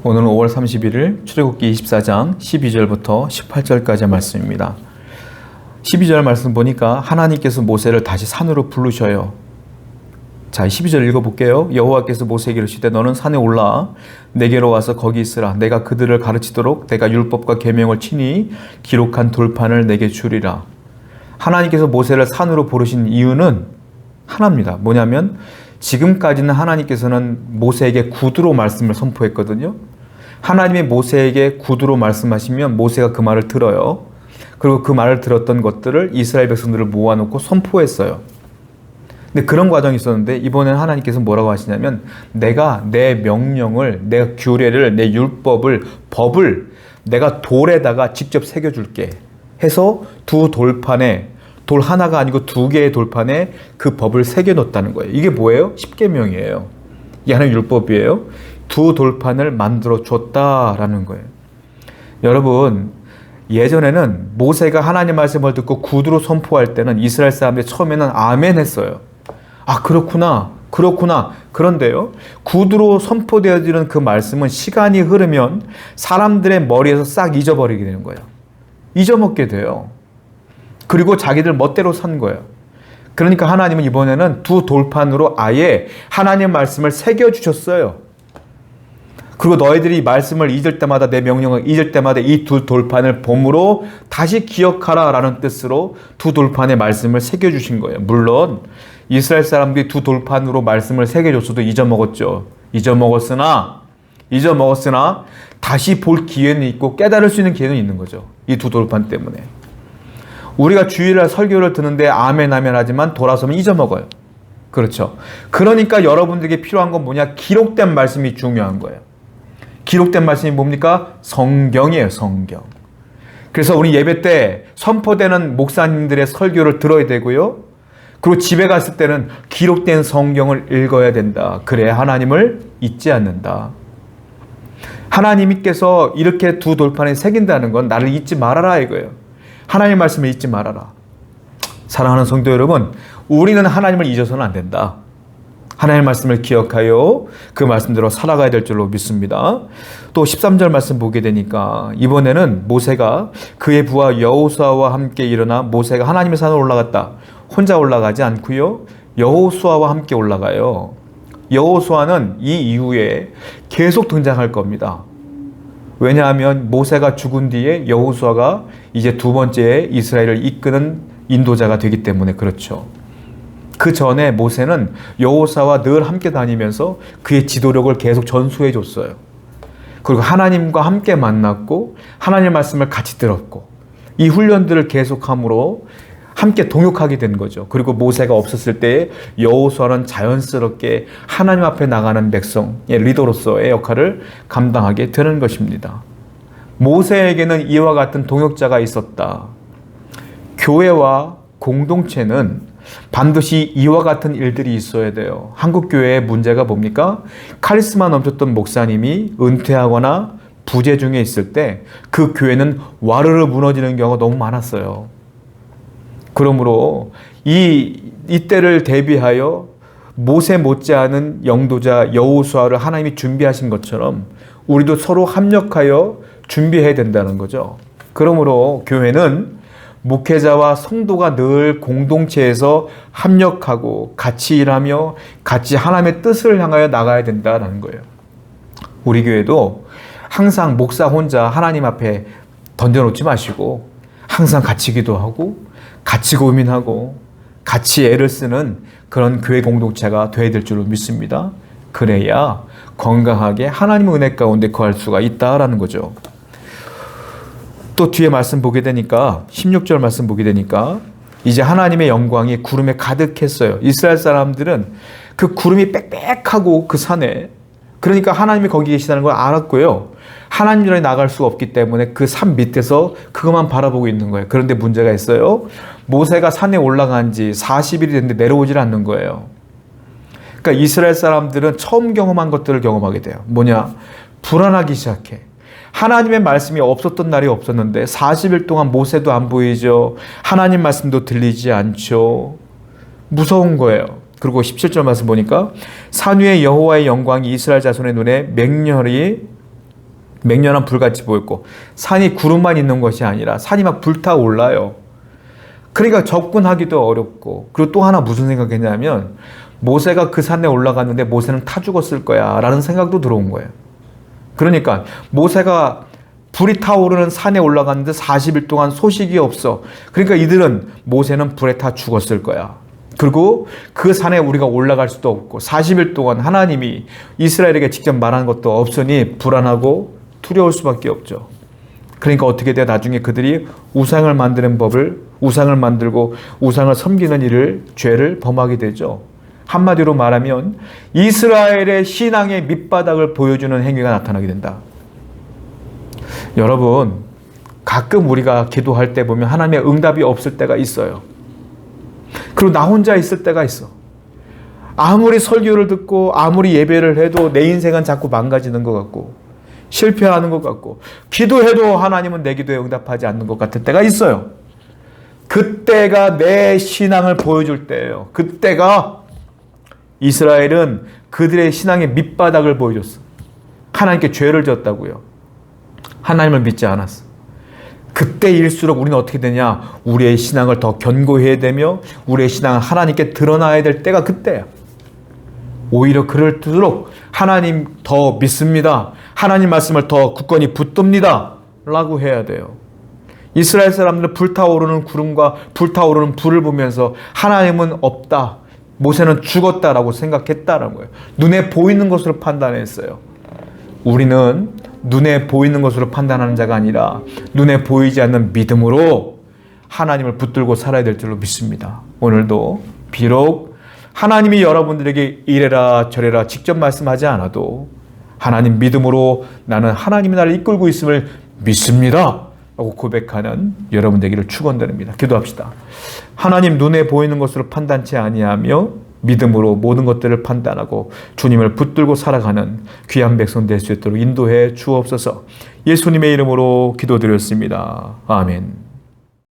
오늘은 5월 31일 출애굽기 24장 12절부터 18절까지의 말씀입니다. 12절 말씀 보니까 하나님께서 모세를 다시 산으로 부르셔요. 자, 12절 읽어볼게요. 여호와께서 모세에게 이르시되 너는 산에 올라 내게로 와서 거기 있으라. 내가 그들을 가르치도록 내가 율법과 계명을 친히 기록한 돌판을 내게 주리라. 하나님께서 모세를 산으로 부르신 이유는 하나입니다. 뭐냐면 지금까지는 하나님께서는 모세에게 구두로 말씀을 선포했거든요. 하나님이 모세에게 구두로 말씀하시면 모세가 그 말을 들어요. 그리고 그 말을 들었던 것들을 이스라엘 백성들을 모아놓고 선포했어요. 근데 그런 과정이 있었는데 이번에는 하나님께서 뭐라고 하시냐면 내가 내 명령을, 내 규례를, 내 율법을, 법을 내가 돌에다가 직접 새겨줄게 해서 두 돌판에, 돌 하나가 아니고 두 개의 돌판에 그 법을 새겨놓았다는 거예요. 이게 뭐예요? 십계명이에요. 이게 하나의 율법이에요. 두 돌판을 만들어 줬다라는 거예요. 여러분, 예전에는 모세가 하나님 말씀을 듣고 구두로 선포할 때는 이스라엘 사람들이 처음에는 아멘 했어요. 아, 그렇구나. 그런데요, 구두로 선포되어지는 그 말씀은 시간이 흐르면 사람들의 머리에서 싹 잊어버리게 되는 거예요. 잊어먹게 돼요. 그리고 자기들 멋대로 산 거예요. 그러니까 하나님은 이번에는 두 돌판으로 아예 하나님 말씀을 새겨주셨어요. 그리고 너희들이 말씀을 잊을 때마다, 내 명령을 잊을 때마다 이 두 돌판을 봄으로 다시 기억하라 라는 뜻으로 두 돌판의 말씀을 새겨주신 거예요. 물론 이스라엘 사람들이 두 돌판으로 말씀을 새겨줬어도 잊어먹었죠. 잊어먹었으나 다시 볼 기회는 있고 깨달을 수 있는 기회는 있는 거죠. 이 두 돌판 때문에. 우리가 주일날 설교를 듣는데 아멘 하지만 돌아서면 잊어먹어요. 그렇죠. 그러니까 여러분들에게 필요한 건 뭐냐? 기록된 말씀이 중요한 거예요. 기록된 말씀이 뭡니까? 성경이에요, 성경. 그래서 우리 예배 때 선포되는 목사님들의 설교를 들어야 되고요. 그리고 집에 갔을 때는 기록된 성경을 읽어야 된다. 그래야 하나님을 잊지 않는다. 하나님께서 이렇게 두 돌판에 새긴다는 건 나를 잊지 말아라 이거예요. 하나님 말씀을 잊지 말아라. 사랑하는 성도 여러분, 우리는 하나님을 잊어서는 안 된다. 하나님의 말씀을 기억하여 그 말씀대로 살아가야 될 줄로 믿습니다. 또 13절 말씀 보게 되니까 이번에는 모세가 그의 부하 여호수아와 함께 일어나 모세가 하나님의 산으로 올라갔다. 혼자 올라가지 않고요. 여호수아와 함께 올라가요. 여호수아는 이 이후에 계속 등장할 겁니다. 왜냐하면 모세가 죽은 뒤에 여호수아가 이제 두 번째 이스라엘을 이끄는 인도자가 되기 때문에 그렇죠. 그 전에 모세는 여호수아와 늘 함께 다니면서 그의 지도력을 계속 전수해 줬어요. 그리고 하나님과 함께 만났고 하나님의 말씀을 같이 들었고 이 훈련들을 계속함으로 함께 동역하게 된 거죠. 그리고 모세가 없었을 때 여호수아는 자연스럽게 하나님 앞에 나가는 백성의 리더로서의 역할을 감당하게 되는 것입니다. 모세에게는 이와 같은 동역자가 있었다. 교회와 공동체는 반드시 이와 같은 일들이 있어야 돼요. 한국 교회의 문제가 뭡니까? 카리스마 넘쳤던 목사님이 은퇴하거나 부재 중에 있을 때 그 교회는 와르르 무너지는 경우가 너무 많았어요. 그러므로 이때를 대비하여 모세 못지않은 영도자 여호수아를 하나님이 준비하신 것처럼 우리도 서로 합력하여 준비해야 된다는 거죠. 그러므로 교회는 목회자와 성도가 늘 공동체에서 합력하고 같이 일하며 같이 하나님의 뜻을 향하여 나가야 된다는 거예요. 우리 교회도 항상 목사 혼자 하나님 앞에 던져놓지 마시고 항상 같이 기도하고 같이 고민하고 같이 애를 쓰는 그런 교회 공동체가 되어야 될 줄로 믿습니다. 그래야 건강하게 하나님의 은혜 가운데 거할 수가 있다라는 거죠. 또 뒤에 말씀 보게 되니까 16절 말씀 보게 되니까 이제 하나님의 영광이 구름에 가득했어요. 이스라엘 사람들은 그 구름이 빽빽하고 그 산에, 그러니까 하나님이 거기 계시다는 걸 알았고요. 하나님 전에 나갈 수가 없기 때문에 그 산 밑에서 그것만 바라보고 있는 거예요. 그런데 문제가 있어요. 모세가 산에 올라간 지 40일이 됐는데 내려오질 않는 거예요. 그러니까 이스라엘 사람들은 처음 경험한 것들을 경험하게 돼요. 뭐냐? 불안하기 시작해. 하나님의 말씀이 없었던 날이 없었는데 40일 동안 모세도 안 보이죠. 하나님 말씀도 들리지 않죠. 무서운 거예요. 그리고 17절 말씀 보니까 산 위에 여호와의 영광이 이스라엘 자손의 눈에 맹렬히 맹렬한 불같이 보였고 산이 구름만 있는 것이 아니라 산이 막 불타올라요. 그러니까 접근하기도 어렵고, 그리고 또 하나 무슨 생각했냐면 모세가 그 산에 올라갔는데 모세는 타 죽었을 거야 라는 생각도 들어온 거예요. 그러니까 모세가 불이 타오르는 산에 올라갔는데 40일 동안 소식이 없어. 그러니까 이들은 모세는 불에 타 죽었을 거야. 그리고 그 산에 우리가 올라갈 수도 없고 40일 동안 하나님이 이스라엘에게 직접 말한 것도 없으니 불안하고 두려울 수밖에 없죠. 그러니까 어떻게 돼요? 나중에 그들이 우상을 만드는 법을, 우상을 만들고 우상을 섬기는 일을, 죄를 범하게 되죠. 한마디로 말하면 이스라엘의 신앙의 밑바닥을 보여주는 행위가 나타나게 된다. 여러분, 가끔 우리가 기도할 때 보면 하나님의 응답이 없을 때가 있어요. 그리고 나 혼자 있을 때가 있어. 아무리 설교를 듣고 아무리 예배를 해도 내 인생은 자꾸 망가지는 것 같고 실패하는 것 같고 기도해도 하나님은 내 기도에 응답하지 않는 것 같을 때가 있어요. 그때가 내 신앙을 보여줄 때예요. 그때가 이스라엘은 그들의 신앙의 밑바닥을 보여줬어. 하나님께 죄를 졌다고요. 하나님을 믿지 않았어. 그때일수록 우리는 어떻게 되냐? 우리의 신앙을 더 견고해야 되며 우리의 신앙은 하나님께 드러나야 될 때가 그때야. 오히려 그럴수록 하나님 더 믿습니다. 하나님 말씀을 더 굳건히 붙듭니다. 라고 해야 돼요. 이스라엘 사람들은 불타오르는 구름과 불타오르는 불을 보면서 하나님은 없다. 모세는 죽었다라고 생각했다는 거예요. 눈에 보이는 것으로 판단했어요. 우리는 눈에 보이는 것으로 판단하는 자가 아니라 눈에 보이지 않는 믿음으로 하나님을 붙들고 살아야 될 줄로 믿습니다. 오늘도 비록 하나님이 여러분들에게 이래라 저래라 직접 말씀하지 않아도 하나님 믿음으로 나는 하나님이 나를 이끌고 있음을 믿습니다 라고 고백하는 여러분 되기를 축원드립니다. 기도합시다. 하나님, 눈에 보이는 것으로 판단치 아니하며 믿음으로 모든 것들을 판단하고 주님을 붙들고 살아가는 귀한 백성 될 수 있도록 인도해 주옵소서. 예수님의 이름으로 기도드렸습니다. 아멘.